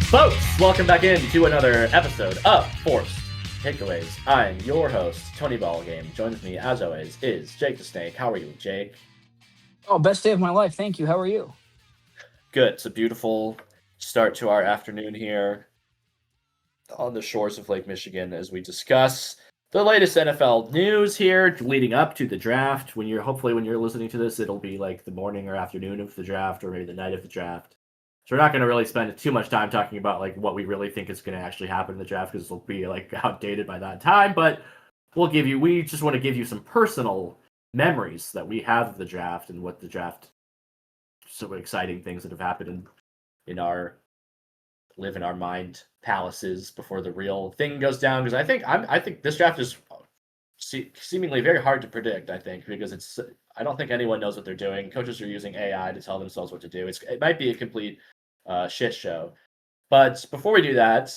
Folks, welcome back in to another episode of Forced Takeaways. I'm your host, Tony Ballgame. Joined with me, as always, is Jake the Snake. How are you, Jake? Oh, best day of my life. Thank you. How are you? Good. It's a beautiful start to our afternoon here on the shores of Lake Michigan as we discuss the latest NFL news here leading up to the draft. When you're listening to this, it'll be like the morning or afternoon of the draft, or maybe the night of the draft. So we're not going to really spend too much time talking about like what we really think is going to actually happen in the draft because it'll be like outdated by that time. But we just want to give you some personal memories that we have of the draft and what the draft, some exciting things that have happened in our live in our mind palaces before the real thing goes down. Because I think this draft is seemingly very hard to predict. I think because I don't think anyone knows what they're doing. Coaches are using AI to tell themselves what to do. It might be a complete shit show. But before we do that,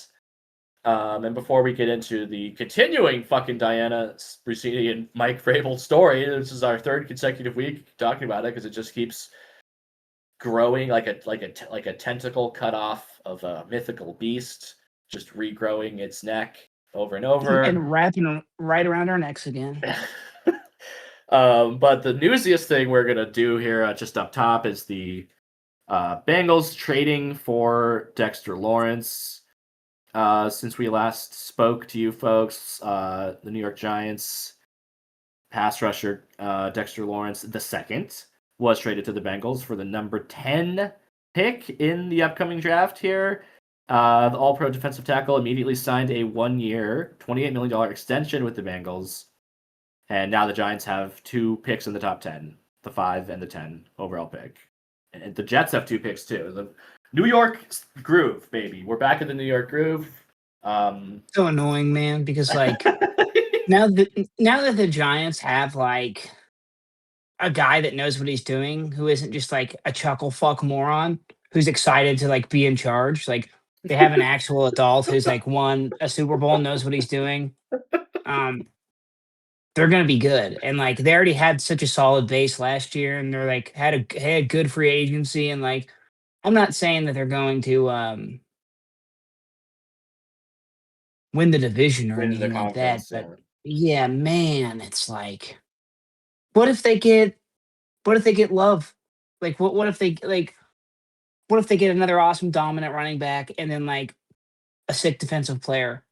and before we get into the continuing fucking Diana Brusini and Mike Vrabel story, this is our third consecutive week talking about it because it just keeps growing like a tentacle cut off of a mythical beast, just regrowing its neck over and over and wrapping right around our necks again. But the newsiest thing we're gonna do here, just up top, is the Bengals trading for Dexter Lawrence. Since we last spoke to you folks, the New York Giants pass rusher Dexter Lawrence II was traded to the Bengals for the number 10 pick in the upcoming draft here. The All-Pro defensive tackle immediately signed a 1-year, $28 million extension with the Bengals. And now the Giants have 2 picks in the top 10, the 5 and the 10 overall pick. And the Jets have 2 picks too. The New York groove, baby. We're back in the New York groove. So annoying, man, because like now that the Giants have like a guy that knows what he's doing, who isn't just like a chuckle fuck moron who's excited to like be in charge. Like they have an actual adult who's like won a Super Bowl and knows what he's doing. They're gonna be good. And like they already had such a solid base last year, and they're like had good free agency, and like I'm not saying that they're going to win the division or win the anything like that, conference. but yeah, man, it's like what if they get Love? Like what if they like what if they get another awesome dominant running back and then like a sick defensive player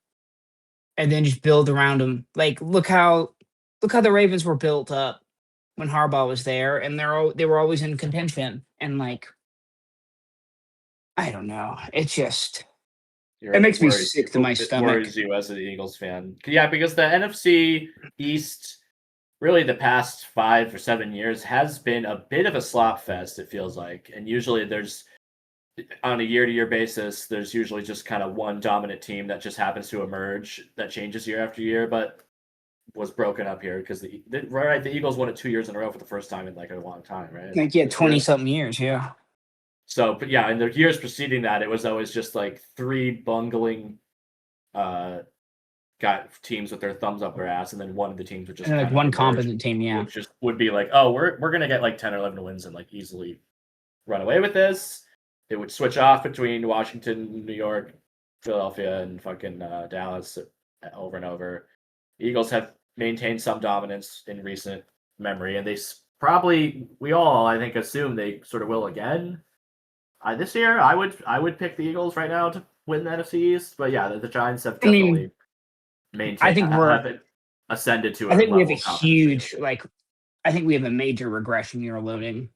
and then just build around him? Like look how the Ravens were built up when Harbaugh was there, and they were always in contention. And like I don't know, it just it makes me sick to my stomach. It worries you as an Eagles fan. Yeah, because the NFC East, really the past 5 or 7 years, has been a bit of a slop fest, it feels like. And usually there's, on a year-to-year basis, there's usually just kind of one dominant team that just happens to emerge that changes year after year, but was broken up here because the Eagles won it 2 years in a row for the first time in like a long time, right? Like 20-something years, yeah. So, but yeah, in the years preceding that, it was always just like 3 bungling got teams with their thumbs up their ass, and then one of the teams would just like one competent team, yeah, would be like, oh, we're gonna get like 10 or 11 wins and like easily run away with this. It would switch off between Washington, New York, Philadelphia, and fucking Dallas over and over. The Eagles have maintained some dominance in recent memory, and we all, I think, assume they sort of will again. This year, I would pick the Eagles right now to win the NFC East, but yeah, the Giants have definitely maintained. I think have ascended to. I think we have a huge I think we have a major regression year loading.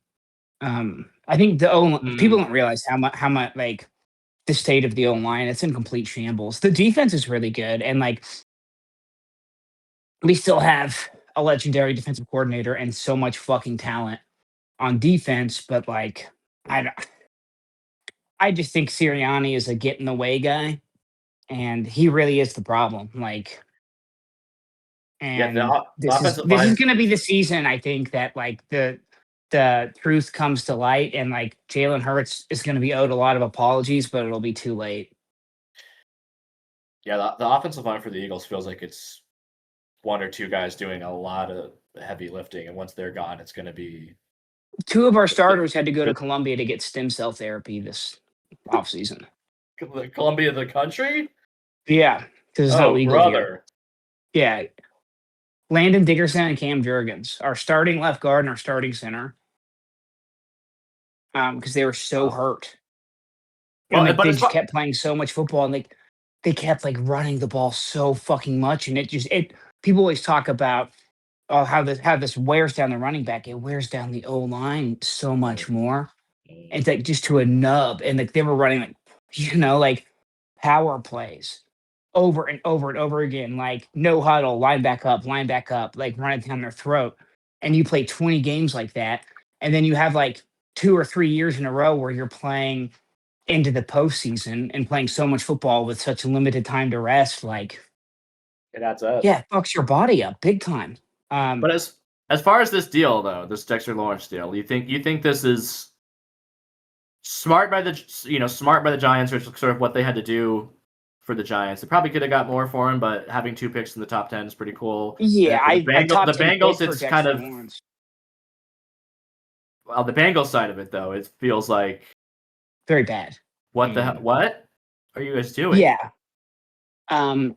I think people don't realize how much like the state of the O-line. It's in complete shambles. The defense is really good, and like we still have a legendary defensive coordinator and so much fucking talent on defense, but like I just think Sirianni is a get in the way guy, and he really is the problem. Like, and this is going to be the season, I think, that like the truth comes to light, and like Jalen Hurts is going to be owed a lot of apologies, but it'll be too late. Yeah, the offensive line for the Eagles feels like it's 1 or 2 guys doing a lot of heavy lifting, and once they're gone, it's going to be 2 of our starters had to go to Colombia to get stem cell therapy this offseason. Columbia, the country. Yeah, because it's not Oh, legal here. brother. Yeah, Landon Dickerson and Cam Jurgens, our starting left guard and our starting center, because they were so Oh. hurt. And, Well, like, but they as just far kept playing so much football, and, like, they kept, like, running the ball so fucking much, and it people always talk about, oh, how this wears down the running back. It wears down the O-line so much more. It's, like, just to a nub, and, like, they were running, like, like, power plays over and over and over again, like, no huddle, line back up, like, run it down their throat, and you play 20 games like that, and then you have, like, 2 or 3 years in a row where you're playing into the postseason and playing so much football with such limited time to rest, like, it adds up. yeah, it fucks your body up big time. But as far as this deal though, this Dexter Lawrence deal, you think this is smart by the Giants, or sort of what they had to do for the Giants? They probably could have got more for him, but having 2 picks in the top 10 is pretty cool. And Yeah, then for the a top The 10 pick Bengals, for it's kind Dexter of Lawrence. the Bengals side of it though. It feels like Very bad. what the hell? And What are you guys doing? yeah, um,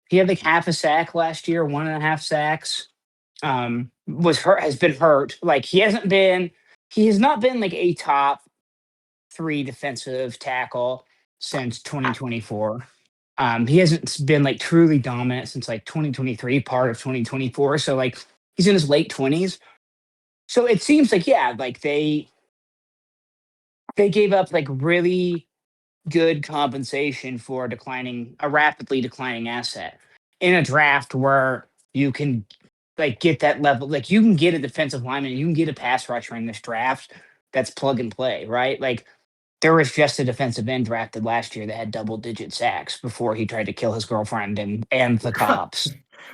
he had like half a sack last year, 1.5 sacks. Was hurt, has been hurt. Like he has not been like a top 3 defensive tackle since 2024. He hasn't been like truly dominant since like 2023, part of 2024. So like he's in his late 20s. So it seems like, yeah, like they gave up like really good compensation for a rapidly declining asset in a draft where you can like get that level. Like you can get a defensive lineman, you can get a pass rusher in this draft that's plug and play, right? Like there was just a defensive end drafted last year that had double-digit sacks before he tried to kill his girlfriend and the cops.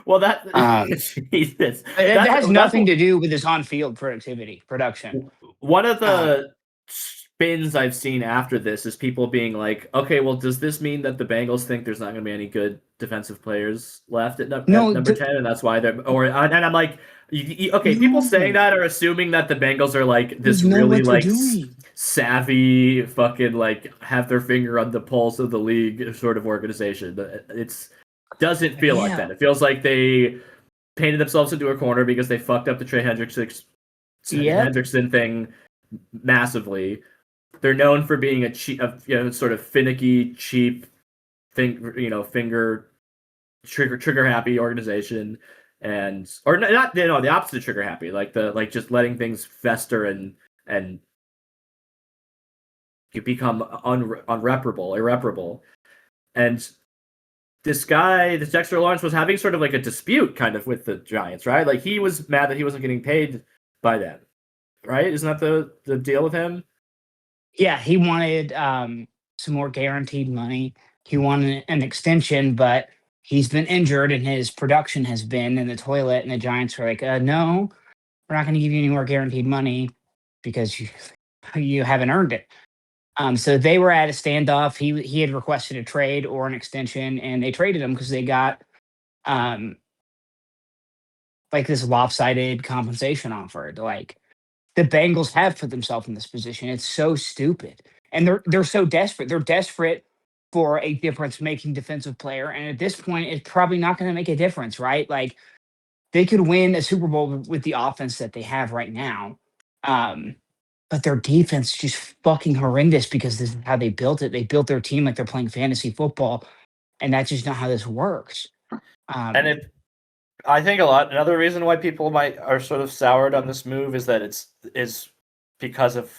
Well, that Um, Jesus, that has that's nothing to do with his on-field production. one of Um, the spins I've seen after this is people being like, okay, well, does this mean that the Bengals think there's not going to be any good defensive players left at no, number 10, and that's why and I'm like, okay, people saying no, that are assuming that the Bengals are like they this know really what they're like doing. savvy fucking like have their finger on the pulse of the league sort of organization. But it's doesn't feel like Yeah, that. It feels like they painted themselves into a corner because they fucked up the yep, Hendrickson thing massively. They're known for being a cheap, sort of finicky, cheap, finger trigger happy organization, and or not, the opposite of trigger happy, like just letting things fester and you become irreparable. And this Dexter Lawrence was having sort of like a dispute kind of with the Giants, right? Like he was mad that he wasn't getting paid by them, right? Isn't that the deal with him? yeah. He wanted some more guaranteed money. He wanted an extension, but he's been injured and his production has been in the toilet. And the Giants were like, "No, we're not going to give you any more guaranteed money because you haven't earned it." So they were at a standoff. He had requested a trade or an extension, and they traded him because they got um, like this lopsided compensation offer. Like the Bengals have put themselves in this position. It's so stupid, and they're so desperate. They're desperate for a difference making defensive player, and at this point, it's probably not going to make a difference, right? Like they could win a Super Bowl with the offense that they have right now. Um, but their defense is just fucking horrendous because this is how they built it. They built their team like they're playing fantasy football, and that's just not how this works. And Um, if I think another reason why people are sort of soured on this move is that is because of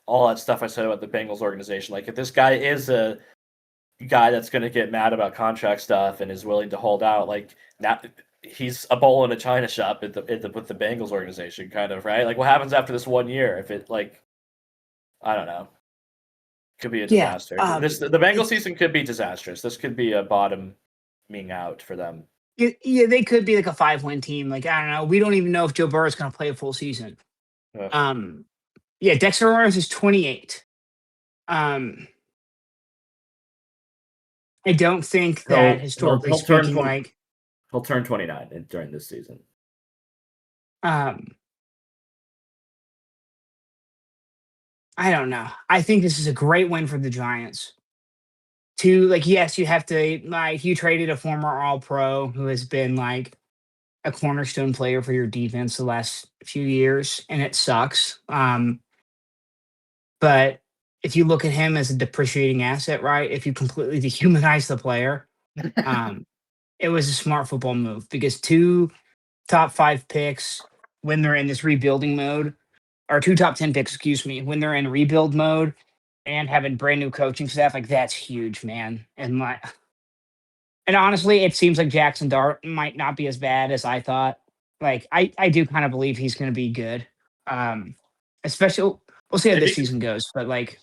all that stuff I said about the Bengals organization. Like if this guy is a guy that's going to get mad about contract stuff and is willing to hold out, like now he's a bull in a china shop with the Bengals organization, kind of, right? Like what happens after this 1 year if it like I don't know, could be a yeah, disaster. The Bengals it's season could be disastrous. This could be a bottoming out for them. yeah, they could be like a 5-win team. Like I don't know. We don't even know if Joe Burrow is going to play a full season. Ugh. Yeah, Dexter Lawrence is 28. Um, I don't think that historically speaking, like He'll turn 29 during this season. um, I don't know. I think this is a great win for the Giants. two, like, yes, you have to, like, you traded a former All-Pro who has been, like, a cornerstone player for your defense the last few years, and it sucks. But if you look at him as a depreciating asset, right? If you completely dehumanize the player, um, it was a smart football move because two top 5 picks when they're in this rebuilding mode, or two top 10 picks, excuse me, when they're in rebuild mode and having brand new coaching staff, like that's huge, man. And honestly, it seems like Jackson Dart might not be as bad as I thought. Like I do kind of believe he's going to be good. Um, especially we'll see how this Maybe. season goes, but like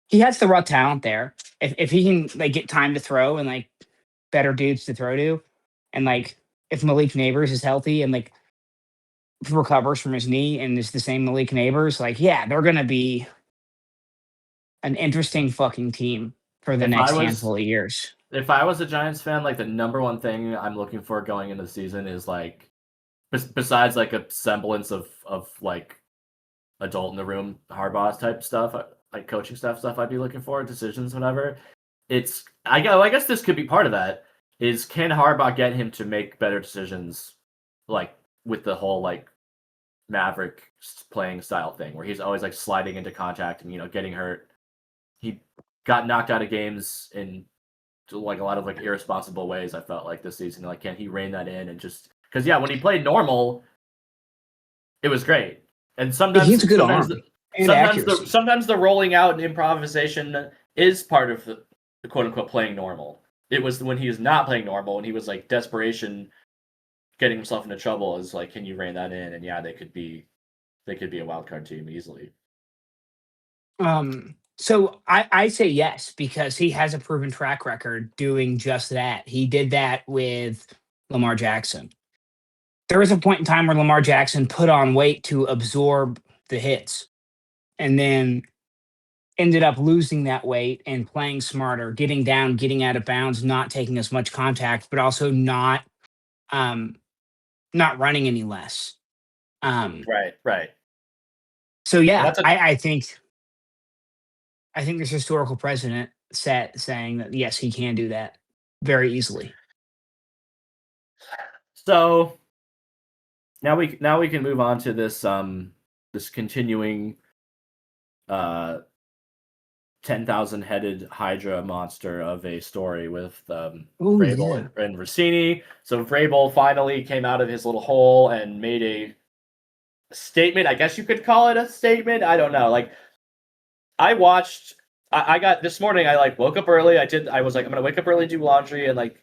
he has the raw talent there. If he can like get time to throw and like better dudes to throw to, and like if Malik Neighbors is healthy and like recovers from his knee and is the same Malik Neighbors, like yeah, they're gonna be an interesting fucking team for the If I next was handful of years. if I was a Giants fan, like the number one thing I'm looking for going into the season is like besides like a semblance of like adult in the room Harbaugh type stuff, like coaching stuff I'd be looking for, decisions, whatever. I guess this could be part of that. Is can Harbaugh get him to make better decisions, like with the whole like Maverick playing style thing, where he's always like sliding into contact and getting hurt. He got knocked out of games in like a lot of like irresponsible ways. I felt like this season, like can he rein that in and just because when he played normal, it was great. And He's a good arm and accuracy. sometimes the rolling out and improvisation is part of the quote unquote playing normal. It was when he was not playing normal and he was like desperation, getting himself into trouble. Is like, can you rein that in? And they could be a wild card team easily. So I say yes because he has a proven track record doing just that. He did that with Lamar Jackson. There was a point in time where Lamar Jackson put on weight to absorb the hits and then ended up losing that weight and playing smarter, getting down, getting out of bounds, not taking as much contact, but also not running any less. Right. So yeah, I think there's historical precedent set saying that yes, he can do that very easily. So now we can move on to this this continuing 10,000 headed Hydra monster of a story with Vrabel and Rossini. So Vrabel finally came out of his little hole and made a statement. I guess you could call it a statement. I don't know. Like I got this morning. I like woke up early. I was like, I'm gonna wake up early, do laundry, and like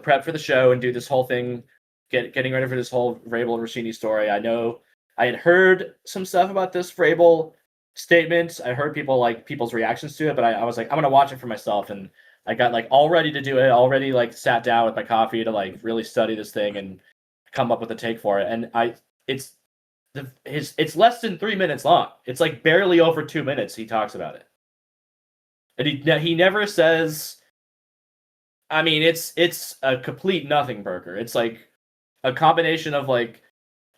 prep for the show and do this whole thing, getting ready for this whole Vrabel and Rossini story. I know I had heard some stuff about this Vrabel statement. I heard people's reactions to it, but I was like, I'm gonna watch it for myself, and I got like all ready to do it. Already like sat down with my coffee to like really study this thing and come up with a take for it. And it's less than 3 minutes long. It's like barely over 2 minutes. He talks about it, and he never says. I mean, it's a complete nothing burger. It's like a combination of like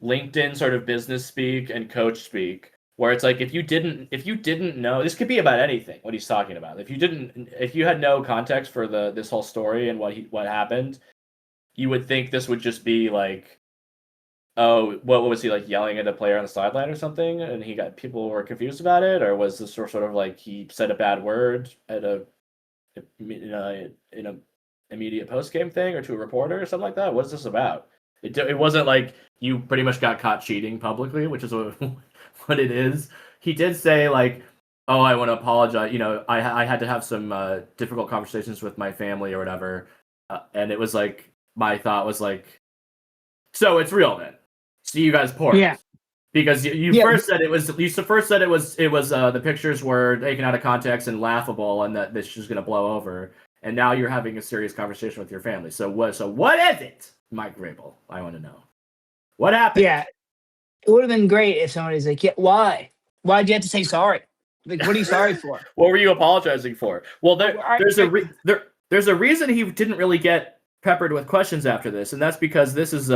LinkedIn sort of business speak and coach speak, where it's like if you didn't know, this could be about anything what he's talking about. If you had no context for this whole story and what happened, you would think this would just be like, oh, what was he like yelling at a player on the sideline or something, and people were confused about it, or was this sort of like he said a bad word at in a immediate post game thing or to a reporter or something like that? What's this about? It wasn't like you pretty much got caught cheating publicly, which is what it is. He did say like, oh, I want to apologize. I had to have some difficult conversations with my family or whatever, and it was like my thought was like, so it's real then. See you guys porn. Yeah. Because you first said it was the pictures were taken out of context and laughable and that this is going to blow over, and now you're having a serious conversation with your family. So what is it, Mike Vrabel? I want to know. What happened? Yeah. It would have been great if somebody's like, yeah, why? Why'd you have to say sorry? Like, what are you sorry for? What were you apologizing for? Well, there's a reason he didn't really get peppered with questions after this, and that's because this is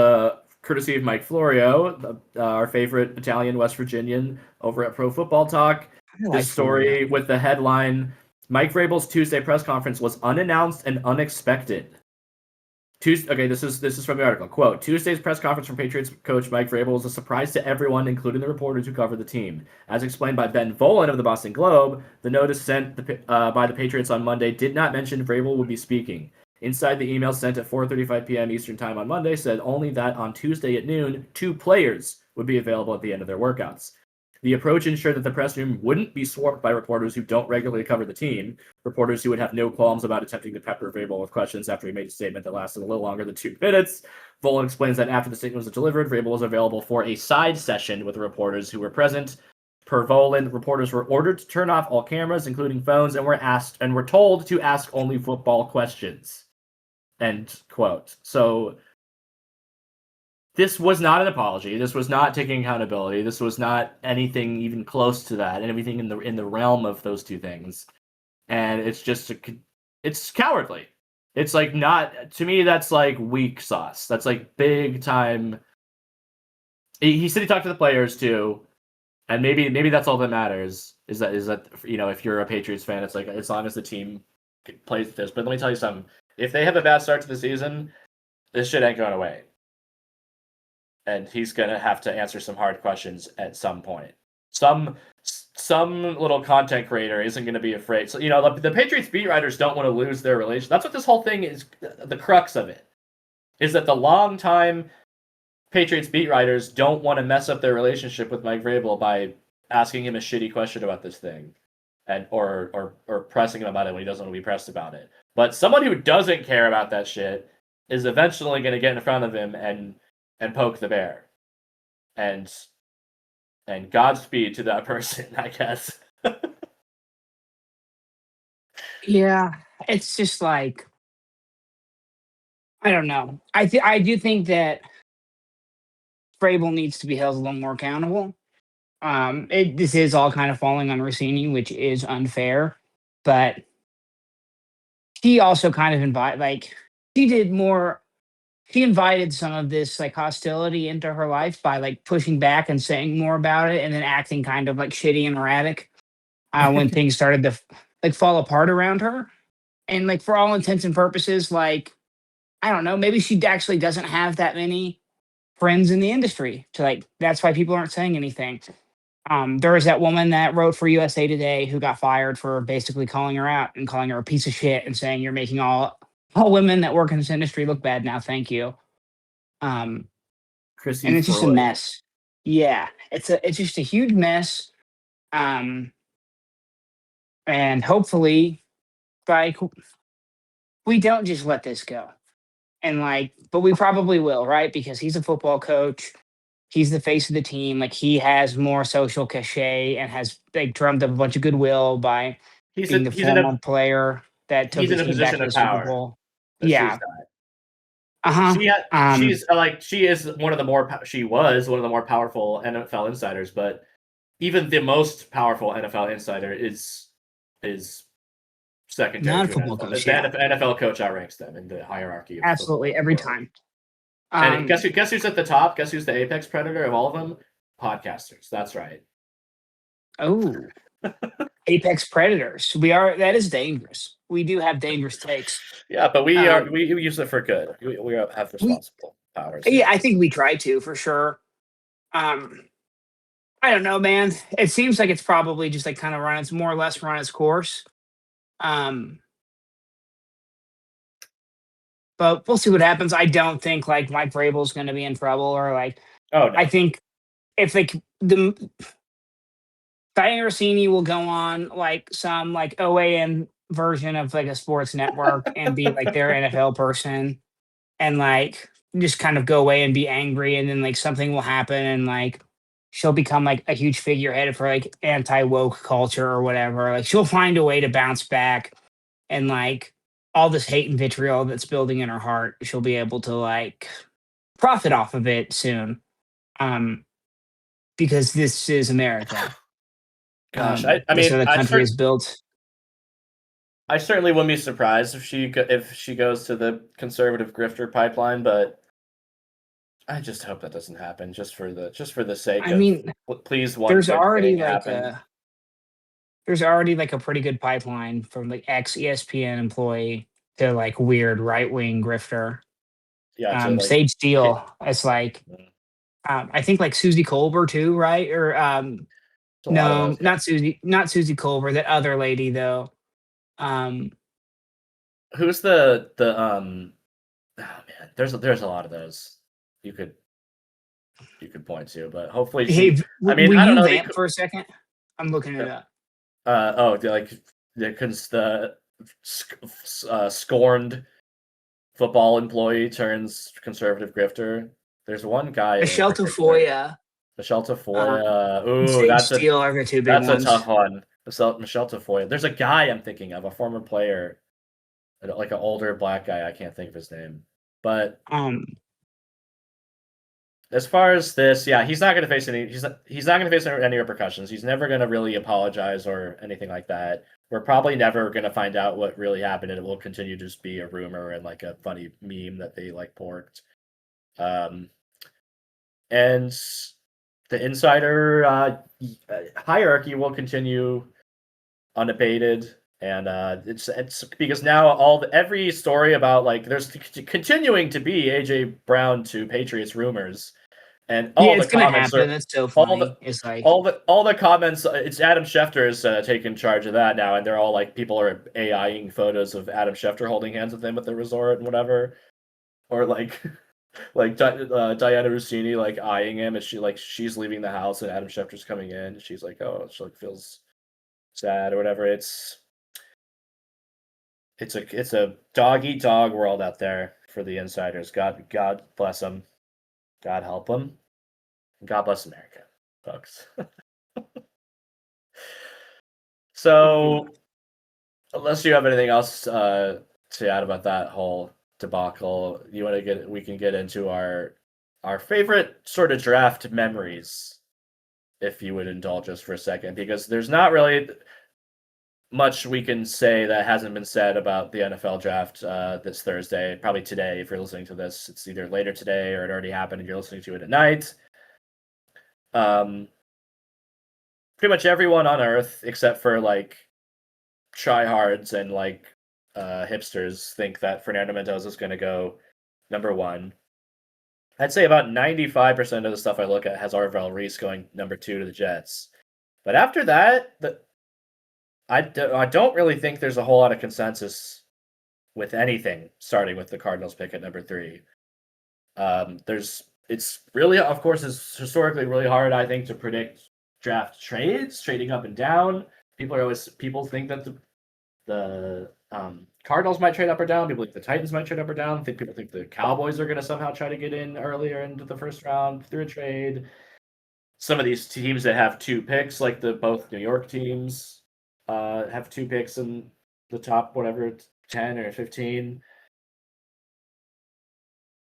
courtesy of Mike Florio, our favorite Italian West Virginian over at Pro Football Talk. This story with the headline, Mike Vrabel's Tuesday press conference was unannounced and unexpected. Okay, this is from the article. Quote, Tuesday's press conference from Patriots coach Mike Vrabel was a surprise to everyone, including the reporters who cover the team. As explained by Ben Volen of the Boston Globe, the notice sent by the Patriots on Monday did not mention Vrabel would be speaking. Inside the email sent at 4:35 p.m. Eastern Time on Monday said only that on Tuesday at noon, 2 players would be available at the end of their workouts. The approach ensured that the press room wouldn't be swarmed by reporters who don't regularly cover the team, reporters who would have no qualms about attempting to pepper Vrabel with questions after he made a statement that lasted a little longer than 2 minutes. Volen explains that after the statement was delivered, Vrabel was available for a side session with the reporters who were present. Per Volen, reporters were ordered to turn off all cameras, including phones, and were told to ask only football questions. End quote. So this was not an apology. This was not taking accountability. This was not anything even close to that, and everything in the realm of those two things. And it's just it's cowardly. It's like not, to me, that's like weak sauce. That's like big time. He said he talked to the players too, and maybe that's all that matters. Is that if you're a Patriots fan, it's like as long as the team plays this. But let me tell you something. If they have a bad start to the season, this shit ain't going away. And he's gonna have to answer some hard questions at some point. Some little content creator isn't gonna be afraid. So the Patriots beat writers don't want to lose their relation. That's what this whole thing is. The crux of it is that the longtime Patriots beat writers don't want to mess up their relationship with Mike Vrabel by asking him a shitty question about this thing, and or pressing him about it when he doesn't want to be pressed about it. But someone who doesn't care about that shit is eventually going to get in front of him and poke the bear. And Godspeed to that person, I guess. Yeah, it's just like, I don't know. I do think that Vrabel needs to be held a little more accountable. This is all kind of falling on Rossini, which is unfair, but he also kind of he invited some of this like hostility into her life by like pushing back and saying more about it, and then acting kind of like shitty and erratic when things started to like fall apart around her. And like for all intents and purposes, like I don't know, maybe she actually doesn't have that many friends in the industry to like. That's why people aren't saying anything. There was that woman that wrote for USA Today who got fired for basically calling her out and calling her a piece of shit and saying you're making all women that work in this industry look bad now. Thank you. Chrissy And it's just a Freud. mess. Yeah, it's just a huge mess. And hopefully, like, we don't just let this go. And like, but we probably will, right? Because he's a football coach. He's the face of the team. Like, he has more social cachet and has like drummed up a bunch of goodwill by being the former player that took he's the in a team back position to of the Super power Bowl. that Yeah. she's got. Uh-huh. She is one of the more she was one of the more powerful NFL insiders, but even the most powerful NFL insider is secondary Not a to an football NFL. coach. The Yeah. NFL coach outranks them in the hierarchy of Absolutely. football Every world. time. And guess who's at the top? Guess who's the apex predator of all of them? Podcasters. That's right. Oh. Apex predators. That is dangerous. We do have dangerous takes. Yeah, but we use it for good. We have responsible powers. Yeah, I think we try to for sure. I don't know, man. It seems like it's probably just like kind of more or less run its course. But we'll see what happens. I don't think like Mike Vrabel's going to be in trouble or like. Oh no. I think if like the Diane Rossini will go on like some like OAN version of like a sports network and be like their NFL person and like just kind of go away and be angry, and then like something will happen and like she'll become like a huge figurehead for like anti-woke culture or whatever. Like she'll find a way to bounce back, and like all this hate and vitriol that's building in her heart, she'll be able to like profit off of it soon. Because this is America. Gosh, This other country is built. I certainly wouldn't be surprised if she goes to the conservative grifter pipeline, but I just hope that doesn't happen. Just for the sake of, please, one there's good already thing like happen. there's already like a pretty good pipeline from like ex ESPN employee to like weird right wing grifter. Yeah, to like Sage Steele. It's like mm, I think like Susie Colbert too, right? Or a lot of no, those guys. not Susie Colbert. That other lady though. Um, Who's the oh man, there's a lot of those you could point to, but hopefully hey, she. I mean, will I don't you know. vamp for a second? I'm looking it up. Like the scorned football employee turns conservative grifter. There's one guy in Michelle particular, Tafoya, Michelle um, Tafoya. and Ooh, Sage Steele are the two big that's a tough ones. one. Michelle Tafoya. There's a guy I'm thinking of, a former player, like an older black guy. I can't think of his name, but Um, as far as this, yeah, he's not going to face any. He's not going to face any repercussions. He's never going to really apologize or anything like that. We're probably never going to find out what really happened, and it will continue to just be a rumor and like a funny meme that they like porked. And the insider hierarchy will continue unabated, and it's because now every story about like there's continuing to be AJ Brown to Patriots rumors. And yeah, all the it's gonna comments happen. are That's so all the funny. It's like all the comments. It's Adam Schefter is taking charge of that now, and they're all like people are AIing photos of Adam Schefter holding hands with him at the resort and whatever, or like Diana Rossini like eyeing him as she's leaving the house and Adam Schefter's coming in. She's like, oh, she like feels sad or whatever. It's a dog eat dog world out there for the insiders. God bless them. God help them. God bless America, folks. So, unless you have anything else to add about that whole debacle, we can get into our favorite sort of draft memories, if you would indulge us for a second, because there's not really much we can say that hasn't been said about the NFL draft this Thursday. Probably today, if you're listening to this, it's either later today or it already happened and you're listening to it at night. Pretty much everyone on Earth, except for like tryhards and like hipsters, think that Fernando Mendoza is going to go number one. I'd say about 95% of the stuff I look at has Arvell Reese going number two to the Jets. But after that, I don't really think there's a whole lot of consensus with anything starting with the Cardinals pick at number three. It's really, of course, it's historically really hard, I think, to predict draft trades, trading up and down. People think that the Cardinals might trade up or down. People think the Titans might trade up or down. People think the Cowboys are going to somehow try to get in earlier into the first round through a trade. Some of these teams that have two picks, like both New York teams, have two picks in the top, whatever, 10 or 15.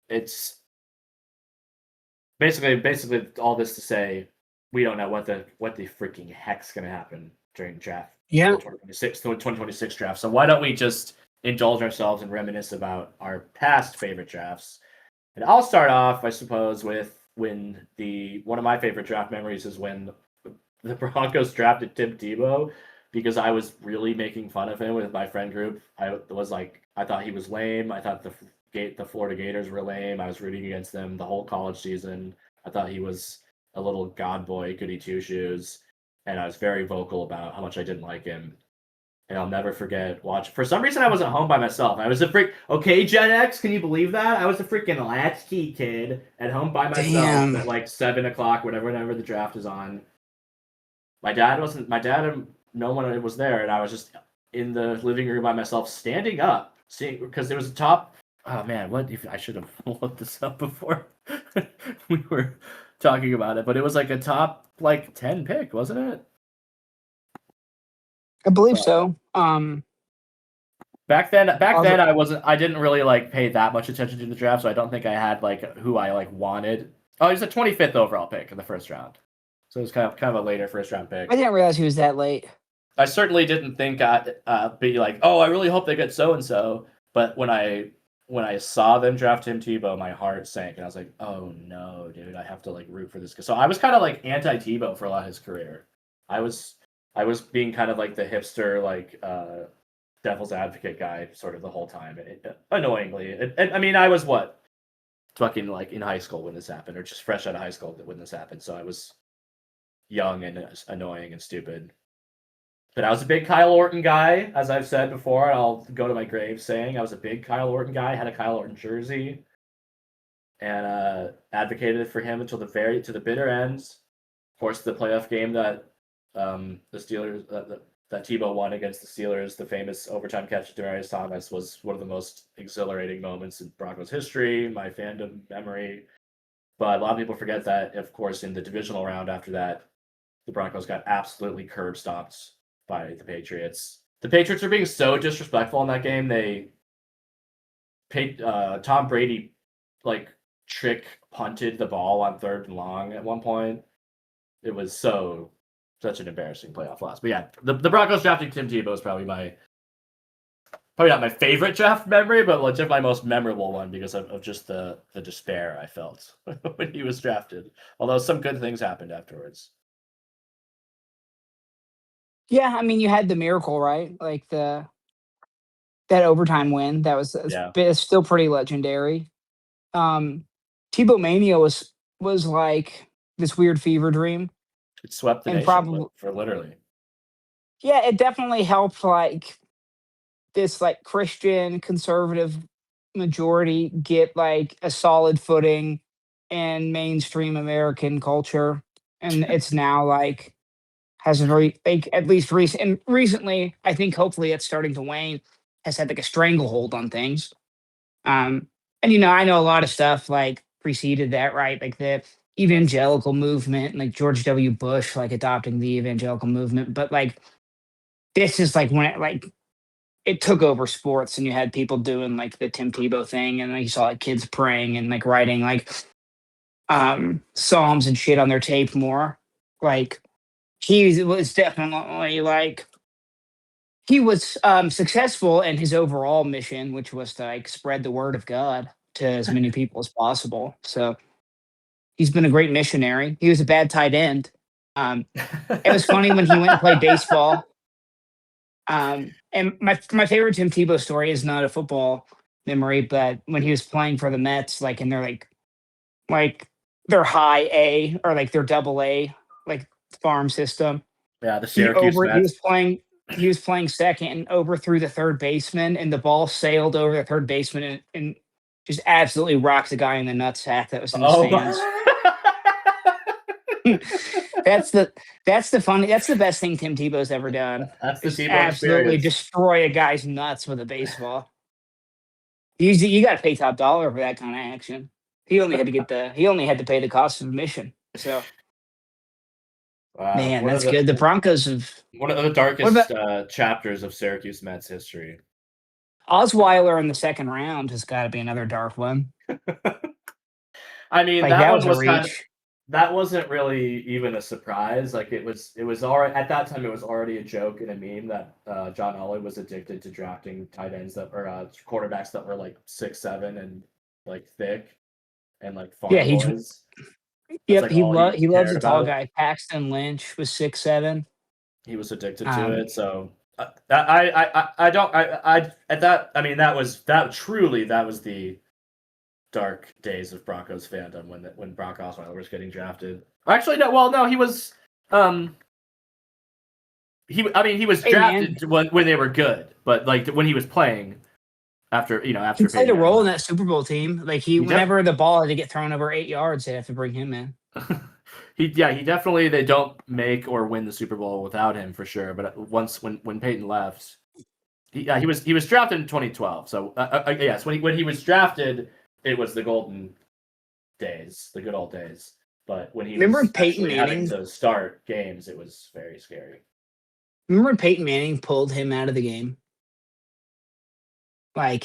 It's basically all this to say we don't know what the freaking heck's going to happen during draft. yeah, The 2026 draft. So why don't we just indulge ourselves and reminisce about our past favorite drafts? And I'll start off, I suppose, with when one of my favorite draft memories is when the Broncos drafted Tim Tebow, because I was really making fun of him with my friend group. I thought he was lame. I thought the Florida Gators were lame. I was rooting against them the whole college season. I thought he was a little god boy, goody two shoes, and I was very vocal about how much I didn't like him. And I'll never forget for some reason I wasn't home by myself. I was okay, Gen X, can you believe that? I was a freaking latchkey kid at home by myself damn. at like 7 o'clock, whenever the draft is on. My dad and no one was there, and I was just in the living room by myself, standing up, seeing, because there was a top. Oh man, what if I should have looked this up before we were talking about it? But it was like a top like 10 pick, wasn't it? I believe so. Back then Also, I didn't really like pay that much attention to the draft, so I don't think I had like who I like wanted. Oh, he was a 25th overall pick in the first round. So it was kind of a later first round pick. I didn't realize he was that late. I certainly didn't think I'd be like, oh, I really hope they get so and so. But when I saw them draft Tim Tebow, my heart sank, and I was like, oh no, dude, I have to like root for this guy. So I was kind of like anti Tebow for a lot of his career. I was I was being kind of like the hipster, like devil's advocate guy, sort of the whole time, annoyingly. And I mean, I was what, fucking like in high school when this happened, or just fresh out of high school when this happened. So I was young and annoying and stupid. But I was a big Kyle Orton guy, as I've said before. I'll go to my grave saying I was a big Kyle Orton guy. I had a Kyle Orton jersey, and advocated for him until the bitter end. Of course, the playoff game that the Steelers that Tebow won against the Steelers, the famous overtime catch of Demaryius Thomas, was one of the most exhilarating moments in Broncos history, my fandom memory. But a lot of people forget that, of course, in the divisional round after that, the Broncos got absolutely curb stomped by the Patriots. The Patriots are being so disrespectful in that game. They paid Tom Brady like trick punted the ball on 3rd and long at one point. It was such an embarrassing playoff loss. But yeah, the Broncos drafting Tim Tebow is probably not my favorite draft memory, but legit my most memorable one because of just the despair I felt when he was drafted. Although some good things happened afterwards. Yeah, I mean, you had the miracle, right? Like that overtime win. Yeah, It's still pretty legendary. Tebow Mania was like this weird fever dream, it swept the and nation probably for literally. yeah, it definitely helped like this like Christian conservative majority get like a solid footing in mainstream American culture, and it's now like has a very like at least recently I think hopefully it's starting to wane, has had like a stranglehold on things. Um, and I know a lot of stuff like preceded that, right? Like the evangelical movement, and like George W. Bush, like adopting the evangelical movement. But like this is like when it took over sports, and you had people doing like the Tim Tebow thing, and like you saw like kids praying and like writing like psalms and shit on their tape more. Like he was definitely like he was successful in his overall mission, which was to like spread the word of God to as many people as possible. So he's been a great missionary. He was a bad tight end. It was funny when he went and played baseball. And my favorite Tim Tebow story is not a football memory, but when he was playing for the Mets, like in their like their high A or like their double A like farm system, Yeah, the Syracuse he Mets. was playing second and overthrew the third baseman, and the ball sailed over the third baseman and just absolutely rocked the guy in the nutsack that was in the Oh stands. that's the best thing Tim Tebow's ever done. that's the Is Tebow absolutely experience. destroy a guy's nuts with a baseball. You got to pay top dollar for that kind of action. He only had to pay the cost of admission. So Wow, man, that's good. The Broncos have one of the what about darkest chapters of Syracuse Mets history. Osweiler in the second round has got to be another dark one. I mean, Like that that one was a was kind of reach. that wasn't really even a surprise. Like it was already at that time. It was already a joke and a meme that John Ollie was addicted to drafting tight ends that or quarterbacks that were like 6'7" and like thick and like Yeah, farm boys. That's yep, like all he he loves cared a tall about. guy. Paxton Lynch was 6'7". He was addicted to Um, it. So I don't I at that I mean that was the dark days of Broncos fandom when Brock Osweiler was getting drafted. Actually, no. Well, no, he was. He was hey man, drafted when they were good, but like when he was playing he after played a Peyton role in left, that Super Bowl team. Like he def whenever the ball had to get thrown over 8 yards, they have to bring him in. he definitely they don't make or win the Super Bowl without him for sure. But once when Peyton left, he was drafted in 2012. So yes, when he was drafted, it was the golden days, the good old days. But when he Remember when was Peyton actually having Manning? to start games, it was very scary. Remember when Peyton Manning pulled him out of the game? Like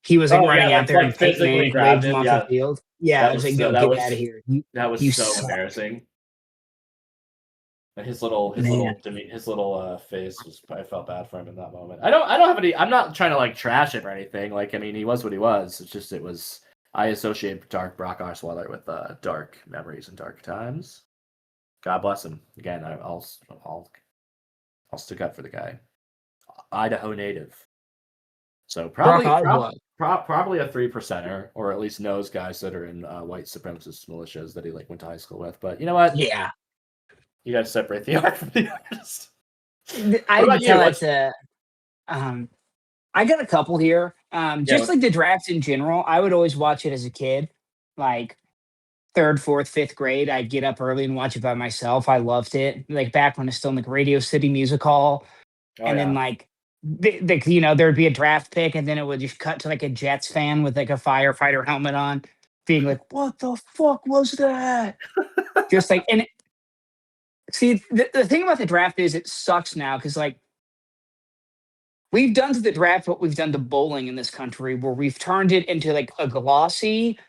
he was like Oh yeah, running out there, like and Peyton physically Manning grabbed waved him him. off the Yeah, field. Yeah, I was like, "No, get out of here. that was You so suck, embarrassing. And man." his little face was. I felt bad for him in that moment. I don't have any. I'm not trying to like trash him or anything. Like I mean, he was what he was. It's just it was. I associate dark Brock Osweiler with dark memories and dark times. God bless him. Again, I'll I'll stick up for the guy. Idaho native. So Brock probably Osweiler. probably a 3%er, or at least knows guys that are in white supremacist militias that he like went to high school with. But you know what? Yeah, You got to separate the art from the artist. I What can about you? tell it's a. I got a couple here. Just Yeah, like the draft in general, I would always watch it as a kid, like third, fourth, fifth grade. I'd get up early and watch it by myself. I loved it. Like back when it's still in like Radio City Music Hall, oh and then yeah. like there'd be a draft pick, and then it would just cut to like a Jets fan with like a firefighter helmet on, being like, "What the fuck was that?" Just like, and see, the thing about the draft is it sucks now because like we've done to the draft what we've done to bowling in this country, where we've turned it into like a glossy,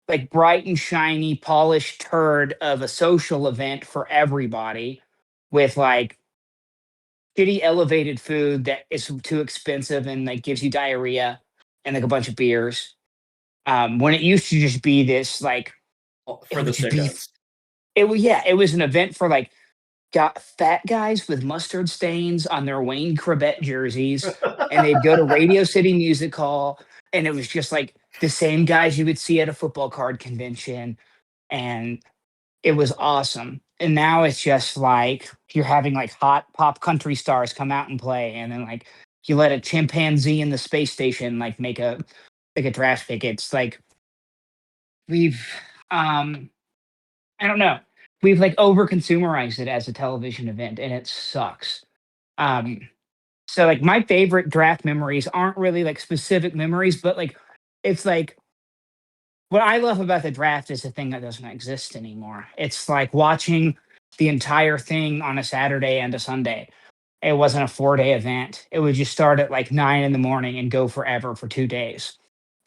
like bright and shiny, polished turd of a social event for everybody, with like shitty elevated food that is too expensive and like gives you diarrhea and like a bunch of beers. When it used to just be this like it For the would just be sickos. it was an event for like got fat guys with mustard stains on their Wayne Corbett jerseys, and they'd go to Radio City Music Hall, and it was just like the same guys you would see at a football card convention, and it was awesome. And now it's just like you're having like hot pop country stars come out and play, and then like you let a chimpanzee in the space station make a draft pick. It's like we've I don't know. We've like over consumerized it as a television event, and it sucks. Um, so like my favorite draft memories aren't really like specific memories, but like it's like what I love about the draft is a thing that doesn't exist anymore. It's like watching the entire thing on a Saturday and a Sunday. It wasn't a 4-day event. It would just start at like 9 in the morning and go forever for 2 days.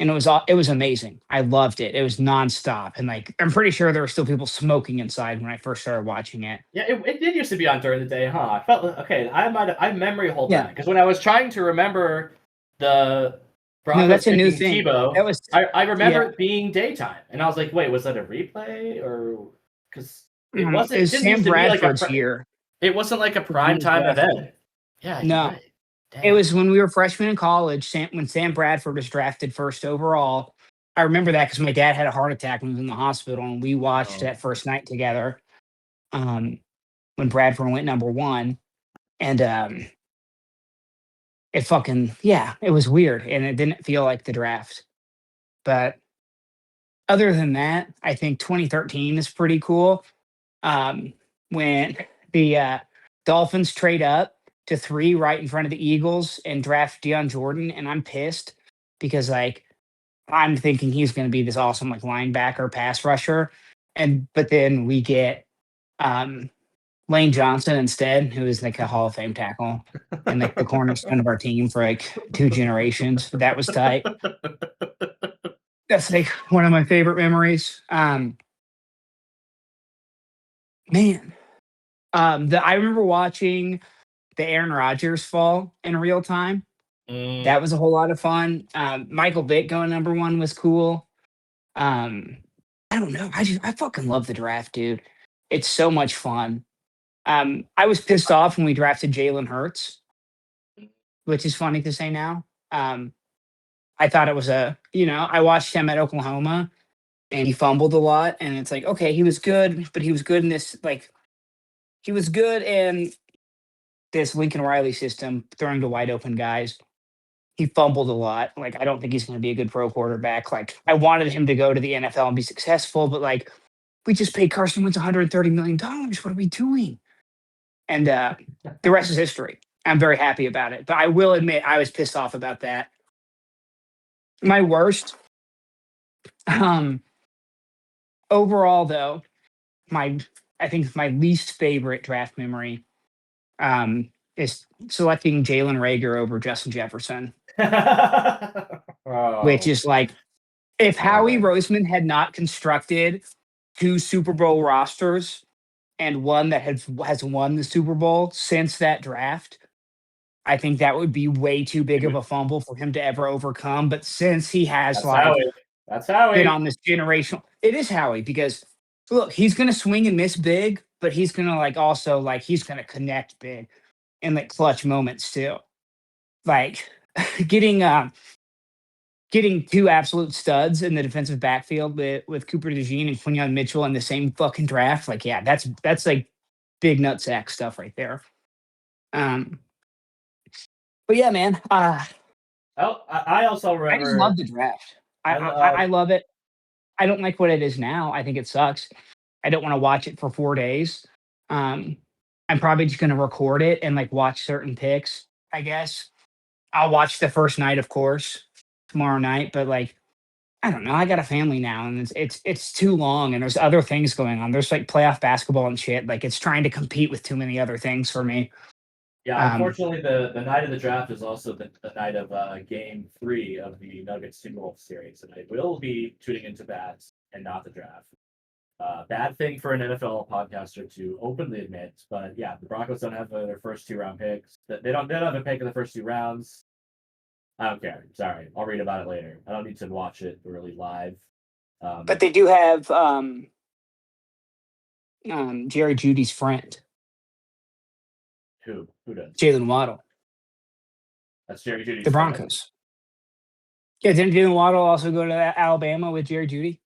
And it was amazing. I loved it. It was nonstop. And like I'm pretty sure there were still people smoking inside when I first started watching it. Yeah, it did used to be on during the day, huh? I felt okay. I memory hold Yeah. that because when I was trying to remember the No, Broncos that's a new picking thing. Tebow, That was I remember yeah. it being daytime, and I was like, wait, was that a replay or because it wasn't? It It was didn't Sam used to be like Bradford's year it wasn't like a when he prime was time drafted. event. Yeah, you're No, right. it Damn. was when we were freshmen in college. When Sam Bradford was drafted first overall. I remember that because my dad had a heart attack and was in the hospital, and we watched Oh. that first night together. When Bradford went number one, and it fucking yeah, it was weird, and it didn't feel like the draft. But other than that, I think 2013 is pretty cool. Um, when the Dolphins trade up to 3 right in front of the Eagles and draft Deion Jordan, and I'm pissed because like I'm thinking he's going to be this awesome like linebacker pass rusher, and but then we get um, Lane Johnson instead, who is like a Hall of Fame tackle and like the cornerstone of our team for like 2 generations. That was tight. That's like one of my favorite memories. Man, I remember watching the Aaron Rodgers fall in real time. Mm. That was a whole lot of fun. Michael Vick going number one was cool. Um, I don't know. I fucking love the draft, dude. It's so much fun. I was pissed off when we drafted Jalen Hurts, which is funny to say now. I thought it was I watched him at Oklahoma and he fumbled a lot, and it's like, okay, he was good, but he was good in this he was good in this Lincoln Riley system, throwing to wide open guys. He fumbled a lot. Like, I don't think he's going to be a good pro quarterback. Like, I wanted him to go to the NFL and be successful, but like, we just paid Carson Wentz $130 million. What are we doing? And the rest is history. I'm very happy about it. But I will admit, I was pissed off about that. My worst, um, overall, though, I think my least favorite draft memory is selecting Jalen Rager over Justin Jefferson, which Oh, is like if Howie man. Roseman had not constructed 2 Super Bowl rosters and one that has won the Super Bowl since that draft, I think that would be way too big of a fumble for him to ever overcome. But since he has That's like Howie. That's been Howie. on this generational, it is Howie because look, he's gonna swing and miss big, but he's gonna like also like he's gonna connect big. in like clutch moments too. Like getting getting two absolute studs in the defensive backfield with Cooper DeJean and Quinyon Mitchell in the same fucking draft. Like, yeah, that's like big nutsack stuff right there. But yeah, man, I also I just love remember. the draft. I I love. love it. I don't like what it is now. I think it sucks. I don't want to watch it for 4 days. Um, I'm probably just going to record it and like watch certain picks. I guess I'll watch the first night, of course, tomorrow night. But like, I don't know. I got a family now, and it's too long, and there's other things going on. There's like playoff basketball and shit. Like it's trying to compete with too many other things for me. Yeah, unfortunately, the night of the draft is also the night of Game 3 of the Nuggets Timberwolves series, and I will be tuning into that and not the draft. Bad thing for an NFL podcaster to openly admit, but yeah, the Broncos don't have their first 2-round picks. They don't have a pick in the first 2 rounds. I don't care. Sorry, I'll read about it later. I don't need to watch it really live. But they do have Jerry Judy's friend, Who does? Jalen Waddle, That's Jerry Judy's the friend. Broncos. Yeah, didn't Jalen Waddle also go to Alabama with Jerry Judy?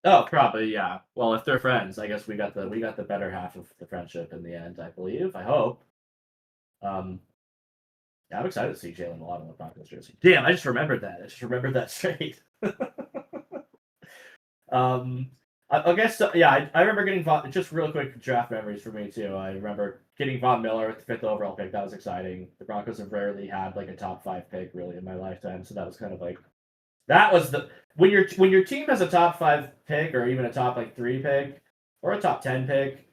Oh, probably, yeah. Well, if they're friends, I guess we got the better half of the friendship in the end. I believe. I hope. Yeah, I'm excited to see Jalen Waddle in the Broncos jersey. Damn, I just remembered that straight. I guess yeah. I remember getting just real quick draft memories for me too. I remember getting Von Miller with the 5th overall pick. That was exciting. The Broncos have rarely had like a top 5 pick really in my lifetime, so that was kind of like that was the when your team has a top 5 pick or even a top like 3 pick or a top 10 pick.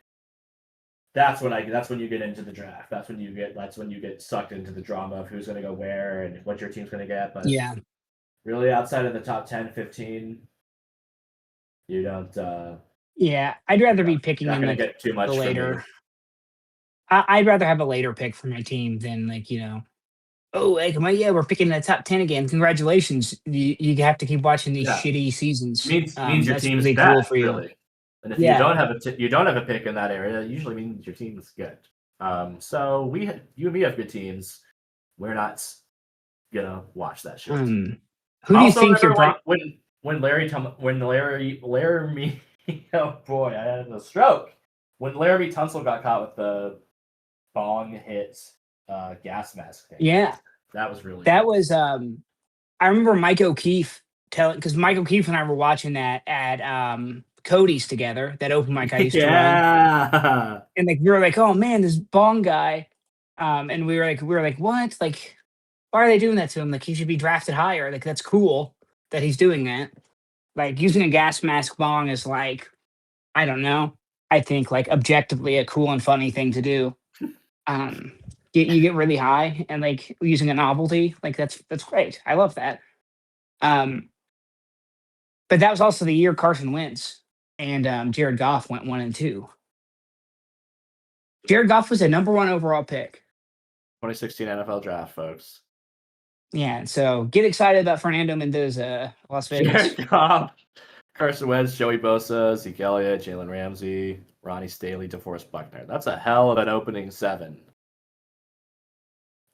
That's when you get into the draft. That's when you get sucked into the drama of who's going to go where and what your team's going to get. But Yeah. really, outside of the top 10, 15, you don't. Yeah, I'd rather be picking You're not in going to like get too much the from later. me. I'd rather have a later pick for my team than like oh, hey, come on, yeah, we're picking the top 10 again. Congratulations! You have to keep watching these Yeah, shitty seasons. means your That's team's really bad, cool for you. really. And if you Yeah. don't have a pick in that area, it usually means your team's good. So you and me have good teams. We're not gonna watch that shit. Who I do you also think remember your when Larry oh boy, I had a stroke. When Larry Tunsil got caught with the bong hit gas mask thing. Yeah, That was really that cool. was I remember Mike O'Keefe telling, because Mike O'Keefe and I were watching that at Cody's together, that open mic I used to run, Yeah. and like we were like, oh man, this bong guy, and we were like, what? Like, why are they doing that to him? Like, he should be drafted higher. Like, that's cool that he's doing that. Like, using a gas mask bong is like, I don't know. I think like objectively a cool and funny thing to do. Um, you get really high and like using a novelty, like that's great. I love that. Um, but that was also the year Carson Wentz and Jared Goff went 1-2. Jared Goff was a #1 overall pick. 2016 NFL draft, folks. Yeah, so get excited about Fernando Mendoza, Las Vegas. Jared Goff, Carson Wentz, Joey Bosa, Zeke Elliott, Jalen Ramsey, Ronnie Staley, DeForest Buckner. That's a hell of an opening 7.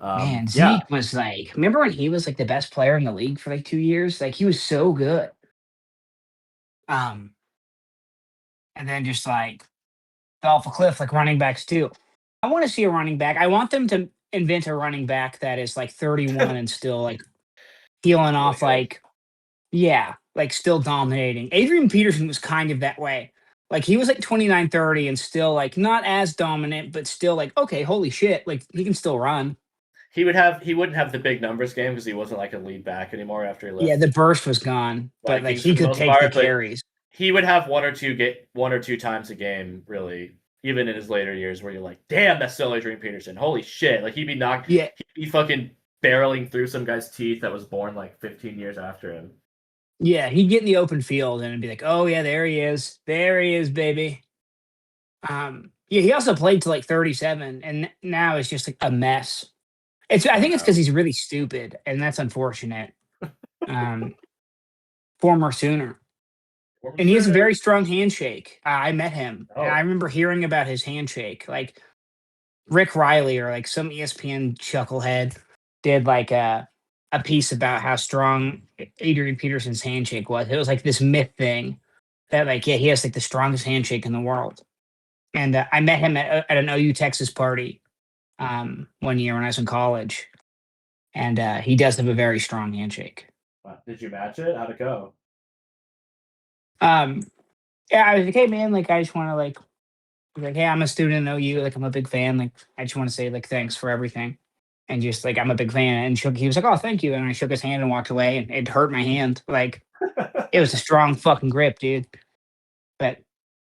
Man, Yeah. Zeke was like, remember when he was like the best player in the league for like 2 years? Like he was so good. And then just like fell off a cliff like running backs too. I want to see a running back. I want them to invent a running back that is like 31 and still like peeling off like, yeah, like still dominating. Adrian Peterson was kind of that way. Like he was like 29, 30 and still like not as dominant, but still like, okay, holy shit, like he can still run. He wouldn't have the big numbers game because he wasn't like a lead back anymore after he left. Yeah, the burst was gone, but like Vikings he for the could most take the part, but carries. he would have one or two times a game, really, even in his later years, where you're like, damn, that's still Adrian Peterson. Holy shit. Like he'd be fucking barreling through some guy's teeth that was born like 15 years after him. Yeah, he'd get in the open field and it'd be like, oh yeah, there he is. There he is, baby. Yeah, he also played to like 37 and now it's just like a mess. I think it's because he's really stupid, and that's unfortunate. Former Sooner. And he has a very strong handshake. I met him, and I remember hearing about his handshake. Like, Rick Riley or like some ESPN chucklehead did like a piece about how strong Adrian Peterson's handshake was. It was like this myth thing that like he has like the strongest handshake in the world. And I met him at an OU Texas party 1 year when I was in college, and he does have a very strong handshake. Did you match it? How'd it go? Yeah, I was like, hey man, like I just want to like, hey, I'm a student at OU, like I'm a big fan, like I just want to say like thanks for everything, and just like I'm a big fan. And he was like, oh, thank you, and I shook his hand and walked away, and it hurt my hand, like it was a strong fucking grip, dude. But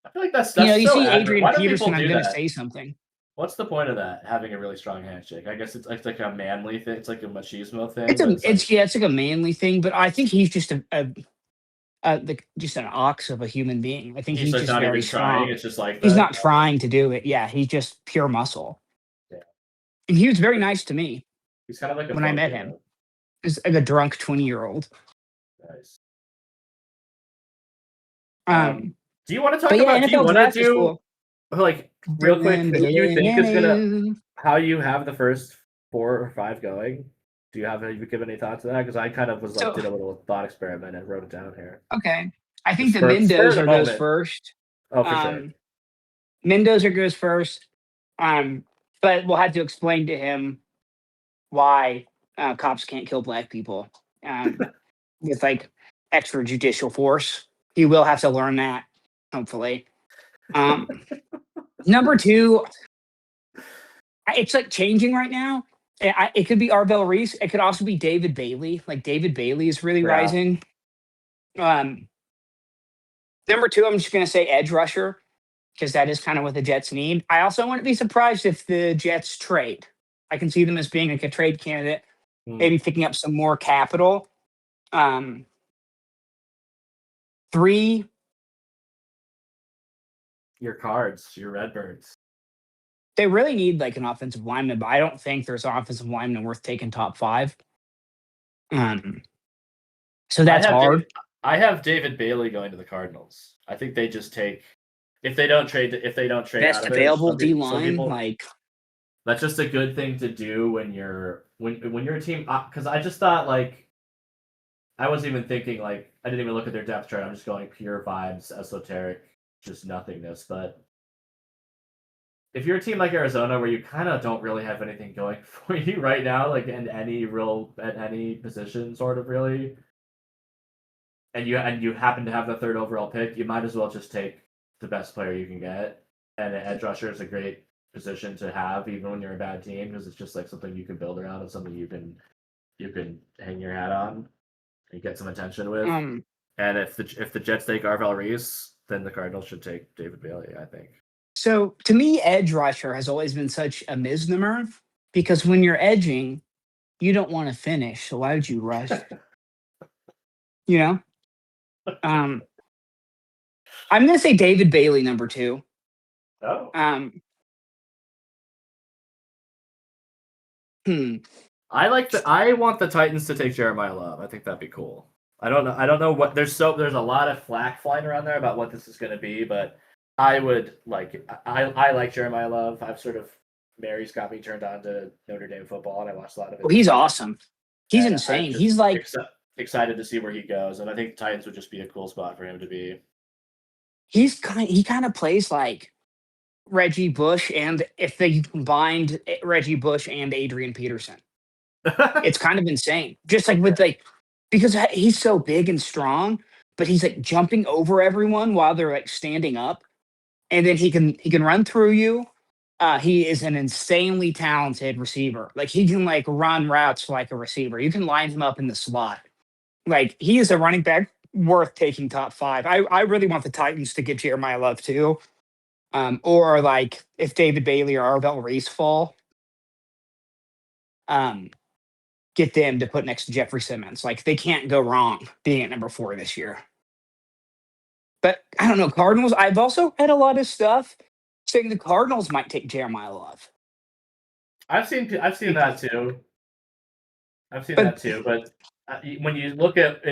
I feel like that's you so see admirable. Adrian Why do people Peterson, I'm do gonna that? say something. What's the point of that? Having a really strong handshake? I guess it's like a manly thing. It's like a machismo thing, but it's like It's like a manly thing, but I think he's just just an ox of a human being. I think he's he's like just not very even trying. strong. It's just like He's that. not trying to do it. Yeah, he's just pure muscle. Yeah. And he was very nice to me He's kind of like a when I met him. He's like a drunk 20-year-old. Nice. Um, do you want to talk but yeah, about? Do you NFL want to draft is do cool. like real quick? Who do you think is gonna? How you have the first 4 or 5 going? Have you given any thought to that? Because I kind of was like did a little thought experiment and wrote it down here. Okay, I think Just the spur of the Mendoza goes moment. first. Oh, for sure. Mendoza goes first. But we'll have to explain to him why cops can't kill black people with like extrajudicial force. He will have to learn that, hopefully. Number 2, it's like changing right now. It could be Arbel Reese. It could also be David Bailey. Like David Bailey is really rising. Number 2, I'm just going to say edge rusher because that is kind of what the Jets need. I also wouldn't be surprised if the Jets trade. I can see them as being like a trade candidate, maybe picking up some more capital. 3. Your Cards, your Redbirds. They really need like an offensive lineman, but I don't think there's an offensive lineman worth taking top 5. So that's hard. I have David Bailey going to the Cardinals. I think they just take if they don't trade best out of available it, D line. Like that's just a good thing to do when you're a team. Because I just thought like I wasn't even thinking like I didn't even look at their depth chart. I'm just going pure vibes, esoteric, just nothingness. But if you're a team like Arizona where you kind of don't really have anything going for you right now, like at any position, sort of really, and you happen to have the 3rd overall pick, you might as well just take the best player you can get. And an edge rusher is a great position to have, even when you're a bad team, because it's just like something you can build around and something you can hang your hat on and get some attention with. And if the Jets take Garfield Reese, then the Cardinals should take David Bailey, I think. So to me, edge rusher has always been such a misnomer because when you're edging, you don't want to finish. So why would you rush? You know? I'm gonna say David Bailey number 2. Oh. I want the Titans to take Jeremiah Love. I think that'd be cool. I don't know what there's a lot of flack flying around there about what this is going to be, but I like Jeremiah Love. I've sort of Mary's got me turned on to Notre Dame football, and I watched a lot of it. Oh, he's awesome. He's insane. He's like excited to see where he goes, and I think the Titans would just be a cool spot for him to be. He kind of plays like Reggie Bush, and if they combined Reggie Bush and Adrian Peterson, it's kind of insane. Just like with like because he's so big and strong, but he's like jumping over everyone while they're like standing up, and then he can run through you. He is an insanely talented receiver. Like he can like run routes like a receiver. You can line him up in the slot. Like he is a running back worth taking top 5. I really want the Titans to get Jeremiah Love too. Or like if David Bailey or Arbel Reese fall, get them to put next to Jeffrey Simmons. Like they can't go wrong being at number 4 this year. But I don't know, Cardinals. I've also had a lot of stuff saying the Cardinals might take Jeremiah Love. I've seen that too. That too. But when you look at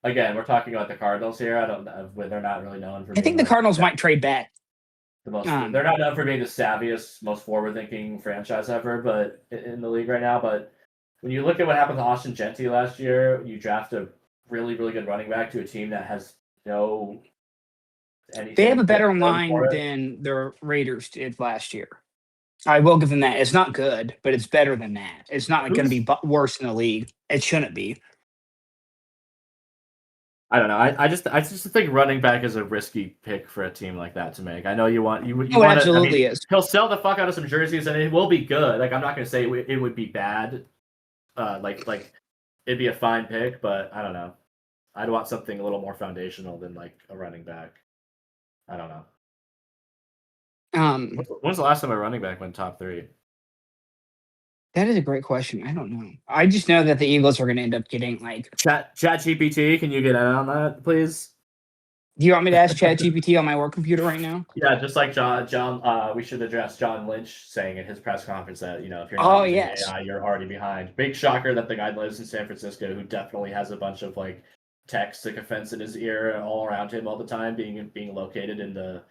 again, we're talking about the Cardinals here. I don't know. They're not really known for. I think the Cardinals might trade back. They're not known for being the savviest, most forward-thinking franchise ever, but in the league right now. But when you look at what happened to Austin Genty last year, you draft a really, really good running back to a team that has no anything. They have a better going line for it. than the Raiders did last year. I will give them that. It's not good, but it's better than that. It's not going to be worse in the league. It shouldn't be. I don't know. I just think running back is a risky pick for a team like that to make. I know you want you Oh, want absolutely is. He'll sell the fuck out of some jerseys and it will be good. Like I'm not gonna say it would be bad. Like it'd be a fine pick, but I don't know. I'd want something a little more foundational than like a running back. I don't know. When's the last time a running back went top 3? That is a great question. I don't know. I just know that the Eagles are going to end up getting like ChatGPT. Can you get in on that, please? Do you want me to ask ChatGPT on my work computer right now? Yeah, just like John. We should address John Lynch saying in his press conference that if you're not using AI, you're already behind. Big shocker that the guy lives in San Francisco, who definitely has a bunch of like tech sycophants in his ear all around him all the time, being located in the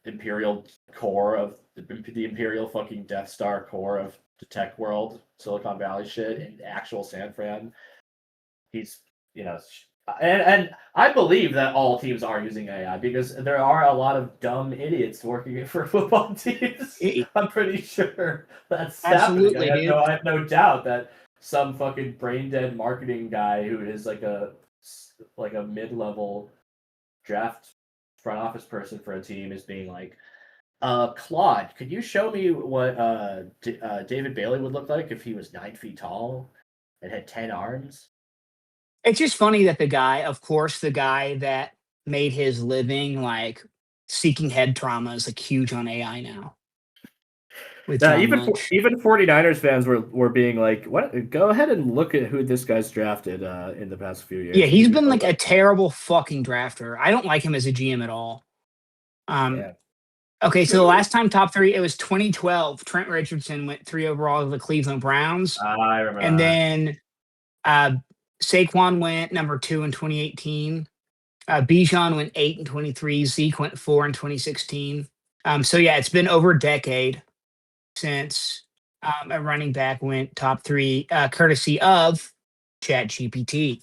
imperial core of the imperial fucking Death Star core of the tech world, Silicon Valley shit, in actual San Fran. He's and I believe that all teams are using AI because there are a lot of dumb idiots working for football teams. I'm pretty sure that's absolutely happening. I have no doubt that some fucking brain dead marketing guy who is like a mid-level draft front office person for a team is being like, Claude, could you show me what David Bailey would look like if he was 9 feet tall and had 10 arms? It's just funny that the guy that made his living like seeking head trauma is like huge on AI now. Even 49ers fans were being like, "What? Go ahead and look at who this guy's drafted in the past few years." Yeah, he's been like a terrible fucking drafter. I don't like him as a GM at all. Okay, so the last time top 3, it was 2012. Trent Richardson went 3 overall to the Cleveland Browns. I remember. And then Saquon went number 2 in 2018. Bijan went 8 in 23. Zeke went 4 in 2016. So yeah, it's been over a decade since a running back went top 3, courtesy of ChatGPT.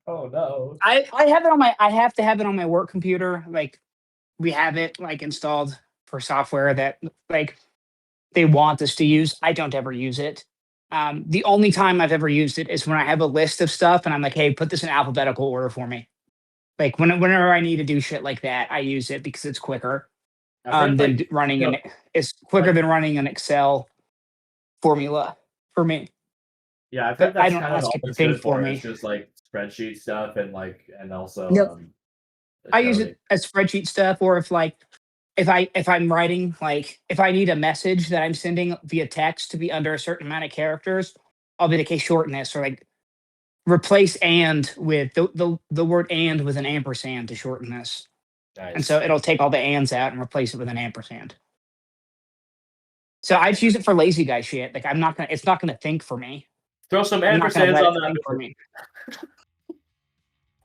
Oh no! I have it on my. I have to have it on my work computer. Like we have it like installed for software that like they want us to use. I don't ever use it. The only time I've ever used it is when I have a list of stuff and I'm like, hey, put this in alphabetical order for me. Like whenever I need to do shit like that, I use it because it's quicker than running it's quicker than running an Excel formula for me. Yeah, I think that's I don't ask it to think for me. It's just like spreadsheet stuff and also. Nope. I use it as spreadsheet stuff, or if I'm writing, like if I need a message that I'm sending via text to be under a certain amount of characters, I'll be like, hey, shorten this, or like replace and with the word and with an ampersand to shorten this. Nice. And so it'll take all the ands out and replace it with an ampersand. So I just use it for lazy guy shit. Like it's not gonna think for me. Throw some ampersands on that for me.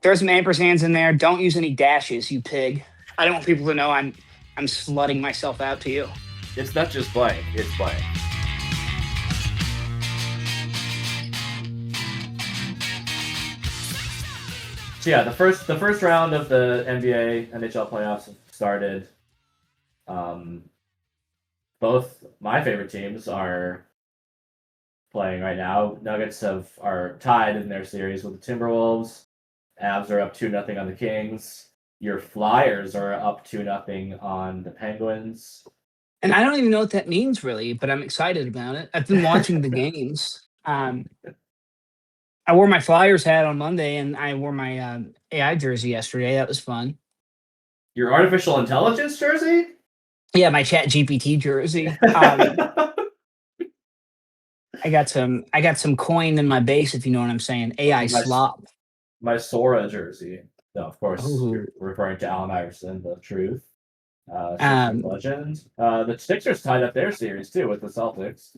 Throw some ampersands in there. Don't use any dashes, you pig. I don't want people to know I'm slutting myself out to you. It's not just blank. It's blank. So yeah, the first round of the NBA NHL playoffs started. Both my favorite teams are playing right now. Nuggets are tied in their series with the Timberwolves. Avs are up 2-0 on the Kings. Your Flyers are up 2-0 on the Penguins. And I don't even know what that means really, but I'm excited about it. I've been watching the games. I wore my Flyers hat on Monday, and I wore my AI jersey yesterday. That was fun. Your artificial intelligence jersey? Yeah, my ChatGPT jersey. I got some coin in my base, if you know what I'm saying. AI slop. My Sora jersey. No, of course, you're referring to Allen Iverson, the truth. Legend. The Sixers tied up their series too with the Celtics.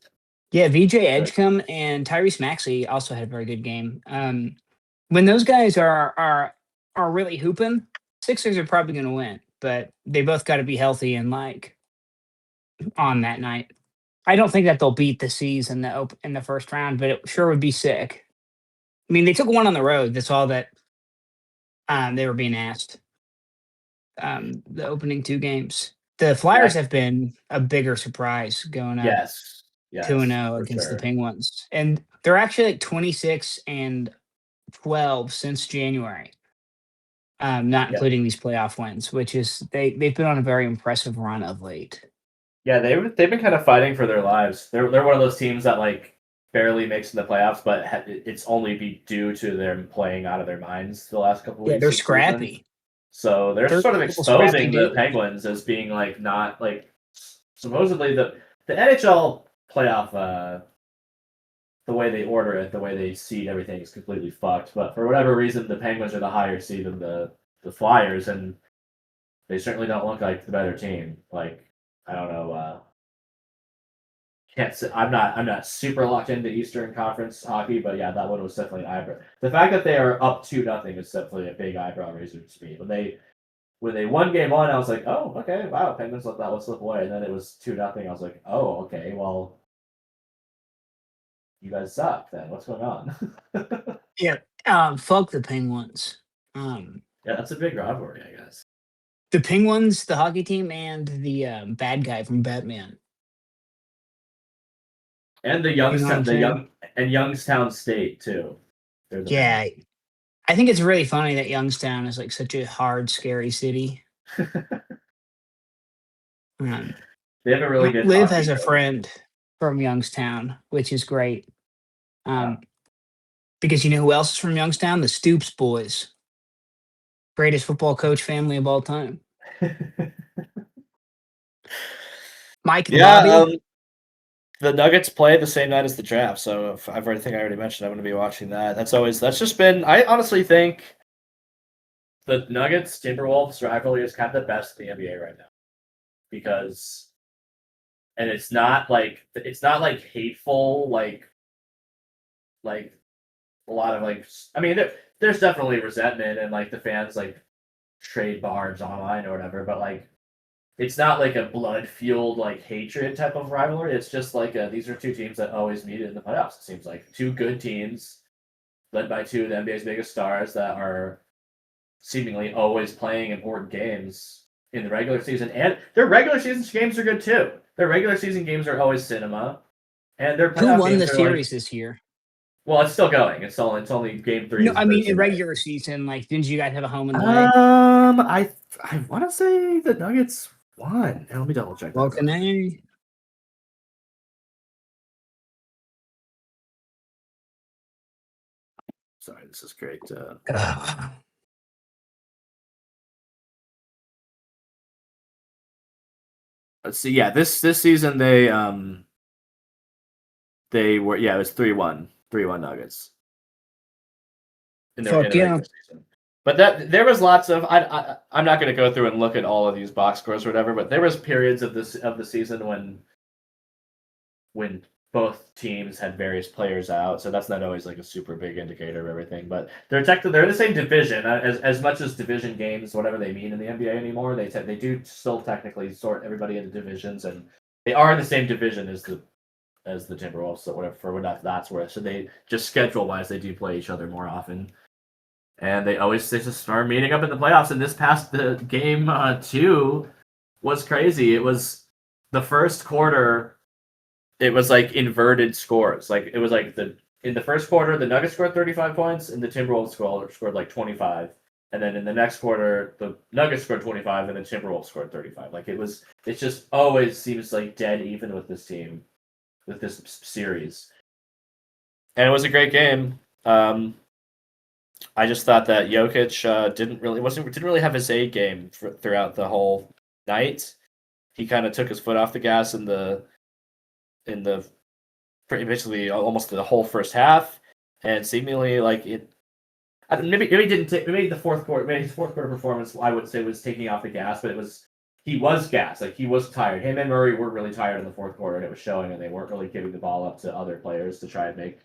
Yeah, VJ Edgecombe and Tyrese Maxey also had a very good game. When those guys are really hooping, Sixers are probably going to win. but they both got to be healthy and like on that night. I don't think that they'll beat the Seas in the first round, but it sure would be sick. I mean, they took one on the road. That's all that they were being asked. The opening 2 games. The Flyers have been a bigger surprise going up Yes. 2-0 For against the sure. Penguins. And they're actually like 26-12 since January. Not including these playoff wins, which is they've been on a very impressive run of late. Yeah, they've been kind of fighting for their lives. They're one of those teams that like barely makes in the playoffs, but it's only be due to them playing out of their minds the last couple Yeah, weeks. they're of the season. scrappy. So they're sort of a little scrappy exposing the dude. Penguins as being like not like supposedly the NHL playoff the way they order it, the way they seed everything is completely fucked. But for whatever reason, the Penguins are the higher seed than the Flyers, and they certainly don't look like the better team. Like I don't know. Can't say, I'm not super locked into Eastern Conference hockey, but yeah, that one was definitely an eyebrow. The fact that they are up 2-0 is definitely a big eyebrow raiser to me. When they won game one, I was like, oh, okay, wow, Penguins let that one slip away, and then it was 2-0. I was like, oh, okay, well, you guys suck. Then what's going on? Yeah. Fuck the Penguins. Yeah, that's a big rivalry, I guess. The Penguins, the hockey team, and the bad guy from Batman. And the Youngstown State too. Yeah, I think it's really funny that Youngstown is like such a hard, scary city. They have a really good. Liv has a friend from Youngstown, which is great. Because you know who else is from Youngstown? The Stoops boys, greatest football coach family of all time. Mike and Bobby. The Nuggets play the same night as the draft, so I already mentioned I'm going to be watching that. That's just been. I honestly think the Nuggets Timberwolves rivalry is kind of the best in the NBA right now, because, and it's not like hateful like a lot of like. I mean, there's definitely resentment and like the fans like trade barbs online or whatever, but like. It's not like a blood-fueled like hatred type of rivalry. It's just like these are two teams that always meet in the playoffs. It seems like two good teams, led by two of the NBA's biggest stars, that are seemingly always playing important games in the regular season. And their regular season games are good too. Their regular season games are always cinema, and their playoff Who won games the are series like, this year? well, it's still going. It's only game 3. No, I mean in regular season. Like, didn't you guys have a home and away? I want to say the Nuggets won. Let me double check that. Welcome. Sorry, this is great. Let's see. Yeah, this season they were, it was 3-1 Nuggets in the regular season. But there was lots of I'm not going to go through and look at all of these box scores or whatever, but there was periods of the season when both teams had various players out, so that's not always like a super big indicator of everything. But they're in the same division, as much as division games, whatever they mean in the NBA anymore. They do still technically sort everybody into divisions, and they are in the same division as the Timberwolves, so whatever for what that's worth. So they just schedule wise, they do play each other more often, and they just start meeting up in the playoffs. And this past the game 2 was crazy. It was the first quarter. It was like inverted scores. Like it was like in the first quarter, the Nuggets scored 35 points and the Timberwolves scored like 25. And then in the next quarter, the Nuggets scored 25 and the Timberwolves scored 35. Like it just always seems like dead even with this team, with this series. And it was a great game. I just thought that Jokic didn't really have his A game throughout the whole night. He kind of took his foot off the gas in the basically almost the whole first half, and seemingly like it. Maybe the fourth quarter. Maybe his fourth quarter performance, I would say, was taking off the gas, but he was gassed. Like he was tired. Him and Murray were really tired in the fourth quarter, and it was showing. And they weren't really giving the ball up to other players to try and make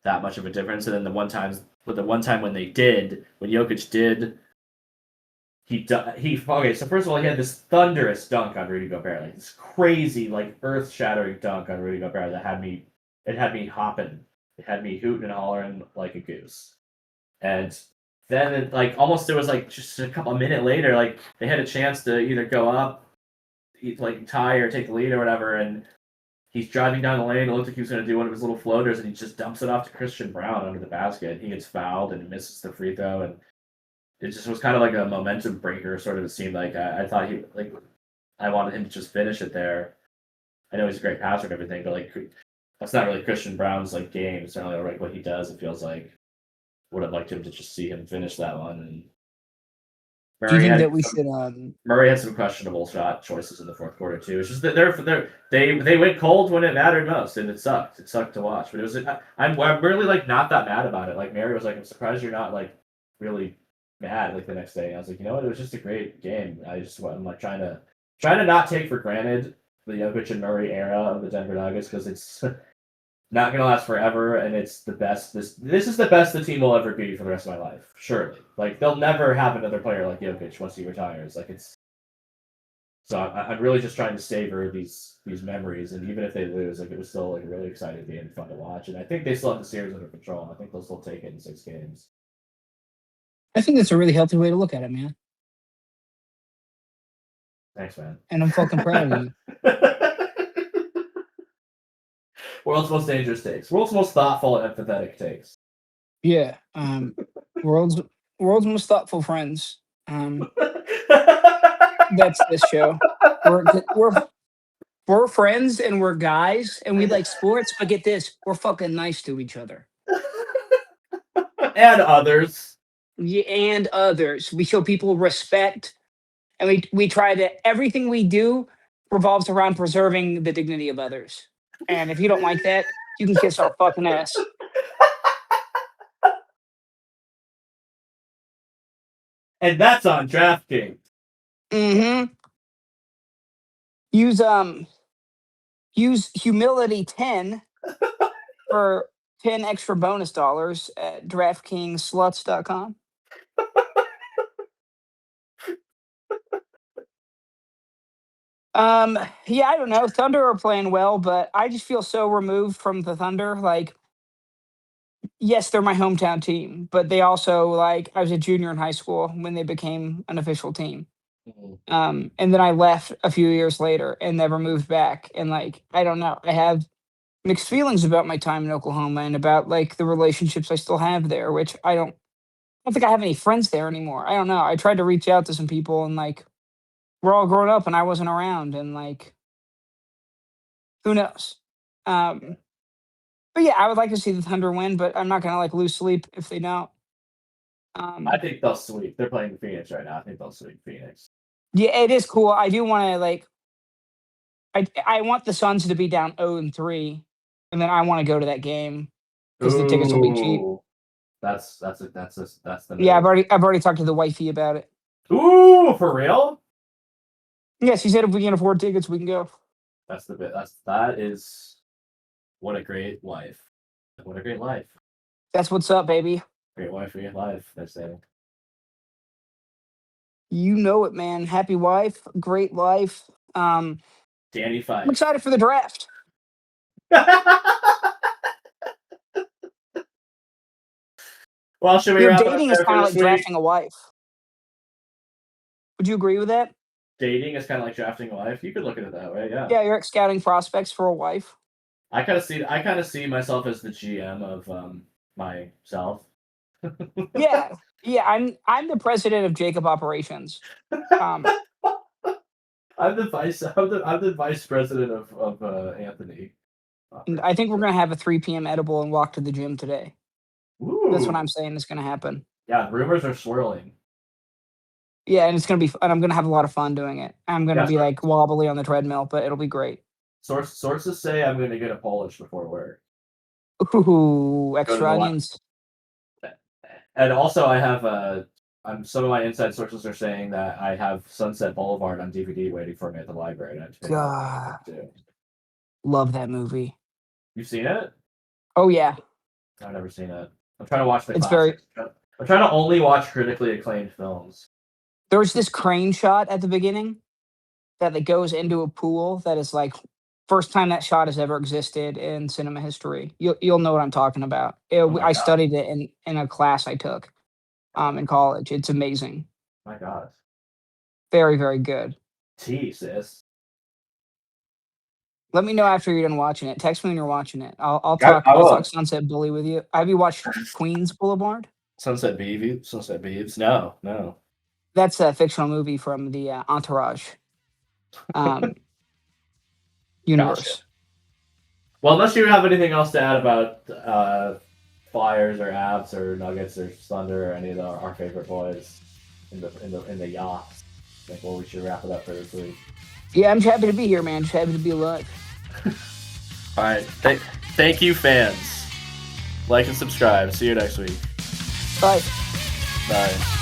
that much of a difference. And then the one time when Jokic did Okay. So first of all, he had this thunderous dunk on Rudy Gobert, like this crazy, like earth-shattering dunk on Rudy Gobert that had me hopping, it had me hooting and hollering like a goose. And then like almost it was like just a minute later, like they had a chance to either go up, like tie or take the lead or whatever, and he's driving down the lane. It looked like he was going to do one of his little floaters, and he just dumps it off to Christian Brown under the basket. He gets fouled and misses the free throw, and it just was kind of like a momentum breaker. Sort of, it seemed like I thought I wanted him to just finish it there. I know he's a great passer and everything, but like that's not really Christian Brown's like game. It's not really like what he does. It feels like would have liked him to just see him finish that one. And Do you Murray think had that we should? some questionable shot choices in the fourth quarter too. It's just that they went cold when it mattered most, and it sucked. It sucked to watch, but it was. I'm really like not that mad about it. Like Mary was like, I'm surprised you're not like really mad like the next day. And I was like, you know what? It was just a great game. I'm like trying to not take for granted the Jokic and Murray era of the Denver Nuggets because it's not gonna last forever, and it's the best. This is the best the team will ever be for the rest of my life, surely. Like they'll never have another player like Jokic once he retires. Like it's. So I'm really just trying to savor these memories, and even if they lose, like it was still like a really exciting game, fun to watch, and I think they still have the series under control. I think they'll still take it in 6 games. I think that's a really healthy way to look at it, man. Thanks, man. And I'm fucking proud of you. World's most dangerous takes. World's most thoughtful and empathetic takes. Yeah. World's most thoughtful friends. That's this show. We're friends and we're guys and we like sports, but get this, we're fucking nice to each other. And others. Yeah, and others. We show people respect, and we try to everything we do revolves around preserving the dignity of others. And if you don't like that, you can kiss our fucking ass. And that's on DraftKings. Mm-hmm. Use humility 10 for 10 extra bonus dollars at DraftKingsSluts.com. Yeah, I don't know. Thunder are playing well, but I just feel so removed from the Thunder. Like, yes, they're my hometown team, but they also like I was a junior in high school when they became an official team. And then I left a few years later and never moved back. And like, I don't know. I have mixed feelings about my time in Oklahoma and about like the relationships I still have there, which I don't think I have any friends there anymore. I don't know. I tried to reach out to some people and like we're all grown up and I wasn't around and like who knows? Um, but yeah, I would like to see the Thunder win, but I'm not gonna like lose sleep if they don't. I Um, think they'll sweep. They're playing Phoenix right now. I think they'll sweep Phoenix. yeah, it is cool. I do want to like I want the Suns to be down 0-3, and then I want to go to that game because the tickets will be cheap. Ooh, that's the Yeah, move. I've already talked to the wifey about it. Ooh, for real? Yeah, she said if we can afford tickets, we can go. That's the bit. That is what a great life. What a great life. That's what's up, baby. Great wife, great life. They're saying. You know it, man. Happy wife, great life. Danny I'm Fife. excited for the draft. Well, should we You know, wrap it up dating is there for kind of this like week? drafting a wife. Would you agree with that? Dating is kind of like drafting a wife. You could look at it that way, yeah. Yeah, you're scouting prospects for a wife. I kind of see myself as the GM of myself. Yeah, yeah. I'm the president of Jacob Operations. Um, I'm the vice president of Anthony. and I think we're gonna have a 3 p.m. edible and walk to the gym today. That's what Ooh. I'm saying is gonna happen. Yeah, rumors are swirling. Yeah, and it's gonna be, and I'm gonna have a lot of fun doing it. I'm gonna Yeah, be like wobbly on the treadmill, but it'll be great. sources say I'm going to get a Polish before work. Ooh, Go to extra the onions. And also, I have some of my inside sources are saying that I have Sunset Boulevard on DVD waiting for me at the library. And I have to pick it up God, too. love that movie. You've seen it? Oh yeah, I've never seen it. I'm trying to watch the it's very. classics. I'm trying to only watch critically acclaimed films. There's this crane shot at the beginning that goes into a pool that is like first time that shot has ever existed in cinema history. You'll know what I'm talking about. Oh my I God. studied it in a class I took in college. It's amazing. My God. Very, very good. Jesus. Let me know after you're done watching it. Text me when you're watching it. I'll I I'll will. talk Sunset Bully with you. Have you watched Queens Boulevard? Sunset Beeves. No. That's a fictional movie from the Entourage universe. Gotcha. Well, unless you have anything else to add about Flyers or Avs or Nuggets or Thunder or any of our favorite boys in the yachts, I think we should wrap it up for this week. Yeah, I'm just happy to be here, man. Just happy to be alive. All right. Thank you, fans. Like and subscribe. See you next week. Bye. Bye.